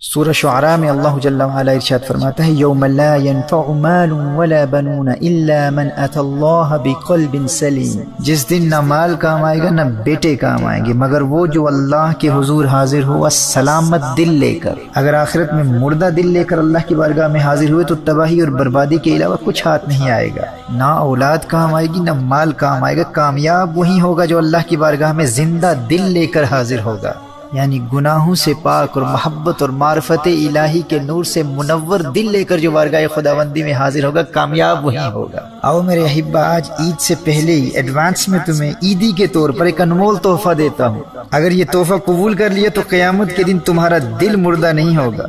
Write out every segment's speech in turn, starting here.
سورہ شعراء میں اللہ جل وعلا ارشاد فرماتا ہے یوم لا ينفع مال ولا بنون الا من اتى اللہ بقلب سلیم، جس دن نہ مال کام آئے گا نہ بیٹے کام آئیں گے مگر وہ جو اللہ کے حضور حاضر ہوا سلامت دل لے کر۔ اگر آخرت میں مردہ دل لے کر اللہ کی بارگاہ میں حاضر ہوئے تو تباہی اور بربادی کے علاوہ کچھ ہاتھ نہیں آئے گا، نہ اولاد کام آئے گی نہ مال کام آئے گا۔ کامیاب وہی ہوگا جو اللہ کی بارگاہ میں زندہ دل لے کر حاضر ہوگا، یعنی گناہوں سے پاک اور محبت اور معرفت الہی کے نور سے منور دل لے کر جو بارگاہ خداوندی میں حاضر ہوگا کامیاب وہی ہوگا۔ آؤ میرے احبہ، آج عید سے پہلے ہی ایڈوانس میں تمہیں عیدی کے طور پر ایک انمول تحفہ دیتا ہوں۔ اگر یہ تحفہ قبول کر لیا تو قیامت کے دن تمہارا دل مردہ نہیں ہوگا،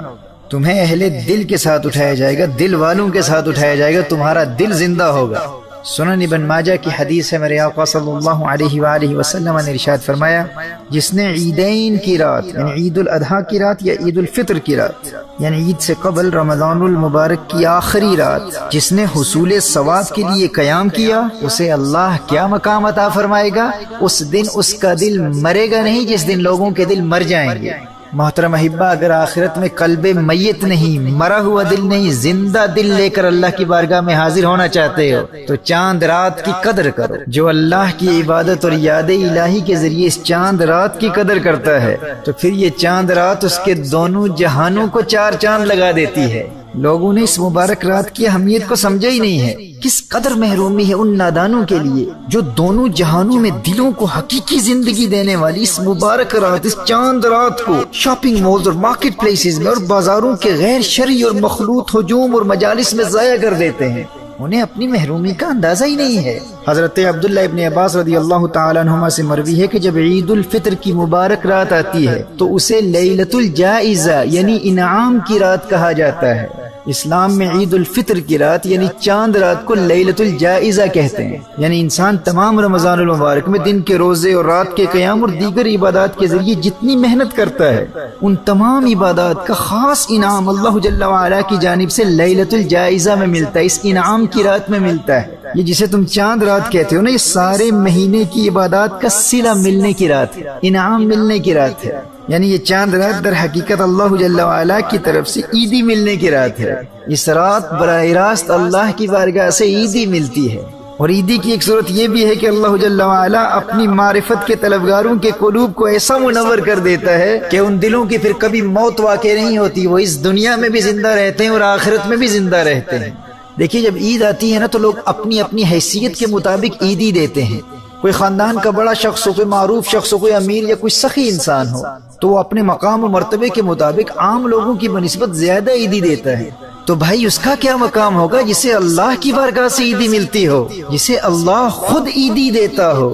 تمہیں اہل دل کے ساتھ اٹھایا جائے گا، دل والوں کے ساتھ اٹھایا جائے گا، تمہارا دل زندہ ہوگا۔ سنن ابن ماجہ کی حدیث ہے، میرے آقا صلی اللہ علیہ وآلہ وسلم نے ارشاد فرمایا، جس نے عیدین کی رات یعنی عید الاضحیٰ کی رات یا عید الفطر کی رات یعنی عید سے قبل رمضان المبارک کی آخری رات جس نے حصول ثواب کے لیے قیام کیا، اسے اللہ کیا مقام عطا فرمائے گا؟ اس دن اس کا دل مرے گا نہیں جس دن لوگوں کے دل مر جائیں گے۔ محترم احبہ، اگر آخرت میں قلب میت نہیں، مرا ہوا دل نہیں، زندہ دل لے کر اللہ کی بارگاہ میں حاضر ہونا چاہتے ہو تو چاند رات کی قدر کرو۔ جو اللہ کی عبادت اور یاد الہی کے ذریعے اس چاند رات کی قدر کرتا ہے تو پھر یہ چاند رات اس کے دونوں جہانوں کو چار چاند لگا دیتی ہے۔ لوگوں نے اس مبارک رات کی اہمیت کو سمجھا ہی نہیں ہے۔ کس قدر محرومی ہے ان نادانوں کے لیے جو دونوں جہانوں میں دلوں کو حقیقی زندگی دینے والی اس مبارک رات، اس چاند رات کو شاپنگ مالز اور مارکیٹ پلیسز میں اور بازاروں کے غیر شرعی اور مخلوط ہجوم اور مجالس میں ضائع کر دیتے ہیں۔ انہیں اپنی محرومی کا اندازہ ہی نہیں ہے۔ حضرت عبداللہ ابن عباس رضی اللہ تعالیٰ عنہما سے مروی ہے کہ جب عید الفطر کی مبارک رات آتی ہے تو اسے لیلۃ الجائزہ یعنی انعام کی رات کہا جاتا ہے۔ اسلام میں عید الفطر کی رات یعنی چاند رات کو لیلۃ الجائزہ کہتے ہیں، یعنی انسان تمام رمضان المبارک میں دن کے روزے اور رات کے قیام اور دیگر عبادات کے ذریعے جتنی محنت کرتا ہے ان تمام عبادات کا خاص انعام اللہ جل وعلا کی جانب سے لیلۃ الجائزہ میں ملتا ہے، اس انعام کی رات میں ملتا ہے۔ یہ جسے تم چاند رات کہتے ہو نا، یہ سارے مہینے کی عبادات کا صلہ ملنے کی رات ہے، انعام ملنے کی رات ہے۔ یعنی یہ چاند رات در حقیقت اللہ جل وعلا کی طرف سے عیدی ملنے کی رات ہے۔ اس رات براہ راست اللہ کی بارگاہ سے عیدی ملتی ہے۔ اور عیدی کی ایک صورت یہ بھی ہے کہ اللہ جل وعلا اپنی معرفت کے طلبگاروں کے قلوب کو ایسا منور کر دیتا ہے کہ ان دلوں کی پھر کبھی موت واقع نہیں ہوتی، وہ اس دنیا میں بھی زندہ رہتے ہیں اور آخرت میں بھی زندہ رہتے ہیں۔ دیکھیے، جب عید آتی ہے نا تو لوگ اپنی اپنی حیثیت کے مطابق عیدی دیتے ہیں۔ کوئی خاندان کا بڑا شخص ہو، کوئی معروف شخص ہو، کوئی امیر یا کوئی سخی انسان ہو تو وہ اپنے مقام و مرتبے کے مطابق عام لوگوں کی بنسبت زیادہ عیدی دیتا ہے۔ تو بھائی اس کا کیا مقام ہوگا جسے اللہ کی بارگاہ سے عیدی ملتی ہو، جسے اللہ خود عیدی دیتا ہو۔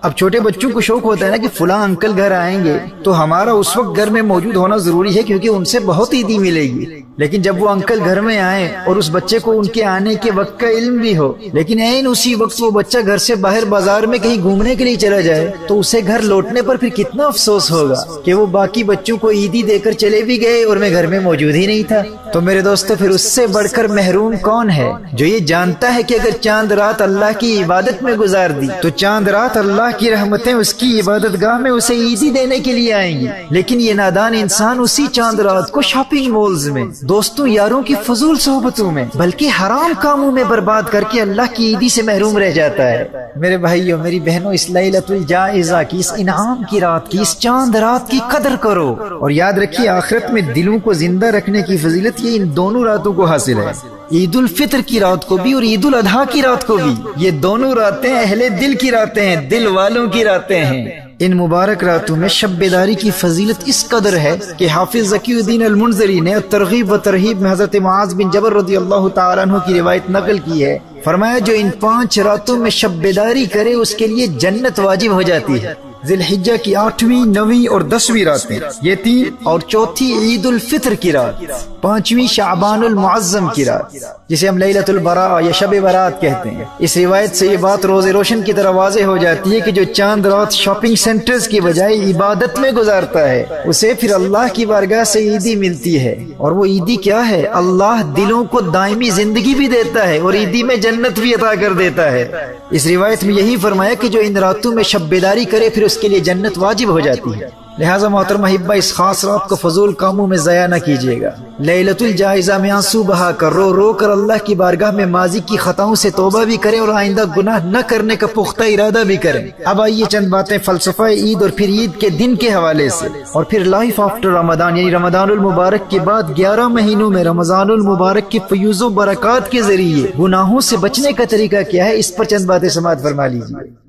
اب چھوٹے بچوں کو شوق ہوتا ہے نا کہ فلاں انکل گھر آئیں گے تو ہمارا اس وقت گھر میں موجود ہونا ضروری ہے کیونکہ ان سے بہت عیدی ملے گی۔ لیکن جب وہ انکل گھر میں آئیں اور اس بچے کو ان کے آنے کے وقت کا علم بھی ہو لیکن عین اسی وقت وہ بچہ گھر سے باہر بازار میں کہیں گھومنے کے لیے چلا جائے تو اسے گھر لوٹنے پر پھر کتنا افسوس ہوگا کہ وہ باقی بچوں کو عیدی دے کر چلے بھی گئے اور میں گھر میں موجود ہی نہیں تھا۔ تو میرے دوستو، پھر اس سے بڑھ کر محروم کون ہے جو یہ جانتا ہے کہ اگر چاند رات اللہ کی عبادت میں گزار دی تو چاند رات اللہ کی رحمتیں اس کی عبادت گاہ میں اسے عیدی دینے کے لیے آئیں گی۔ لیکن یہ نادان انسان اسی چاند رات کو شاپنگ مالز میں، دوستوں یاروں کی فضول صحبتوں میں، بلکہ حرام کاموں میں برباد کر کے اللہ کی عیدی سے محروم رہ جاتا ہے۔ میرے بھائیوں، میری بہنوں، اس لیلۃ الجائزہ کی، اس انعام کی رات کی، اس چاند رات کی قدر کرو اور یاد رکھیے آخرت میں دلوں کو زندہ رکھنے کی فضیلت یہ ان دونوں راتوں کو حاصل ہے، عید الفطر کی رات کو بھی اور عید الاضحیٰ کی رات کو بھی۔ یہ دونوں راتیں اہل دل کی راتیں ہیں، دل والوں کی راتیں ہیں۔ ان مبارک راتوں میں شب بیداری کی فضیلت اس قدر ہے کہ حافظ ذکی الدین المنذری نے ترغیب و ترہیب میں حضرت معاذ بن جبل رضی اللہ تعالیٰ عنہ کی روایت نقل کی ہے۔ فرمایا جو ان 5 راتوں میں شب بیداری کرے اس کے لیے جنت واجب ہو جاتی ہے۔ ذی الحجہ کی 8ویں، 9ویں اور 10ویں راتیں، یہ 3، اور چوتھی عید الفطر کی رات، 5ویں شعبان المعظم کی رات جسے ہم لیلۃ البراء یا شب برات کہتے ہیں۔ اس روایت سے یہ بات روز روشن کی طرح واضح ہو جاتی ہے کہ جو چاند رات شاپنگ سینٹرز کی بجائے عبادت میں گزارتا ہے اسے پھر اللہ کی بارگاہ سے عیدی ملتی ہے۔ اور وہ عیدی کیا ہے؟ اللہ دلوں کو دائمی زندگی بھی دیتا ہے اور عیدی میں جنت بھی عطا کر دیتا ہے۔ اس روایت میں یہی فرمایا کہ جو ان راتوں میں شب بیداری کرے پھر اس کے لیے جنت واجب ہو جاتی ہے۔ لہٰذا محترم احبہ اس خاص رات کو فضول کاموں میں ضائع نہ کیجیے گا۔ لیلۃ الجائزہ میں آنسو بہا کر رو رو کر اللہ کی بارگاہ میں ماضی کی خطاؤں سے توبہ بھی کریں اور آئندہ گناہ نہ کرنے کا پختہ ارادہ بھی کریں۔ اب آئیے چند باتیں فلسفہ عید اور پھر عید کے دن کے حوالے سے، اور پھر لائف آفٹر رمضان یعنی رمضان المبارک کے بعد 11 مہینوں میں رمضان المبارک کی فیوز و برکات کے ذریعے گناہوں سے بچنے کا طریقہ کیا ہے، اس پر چند باتیں سماعت فرما لیجیے۔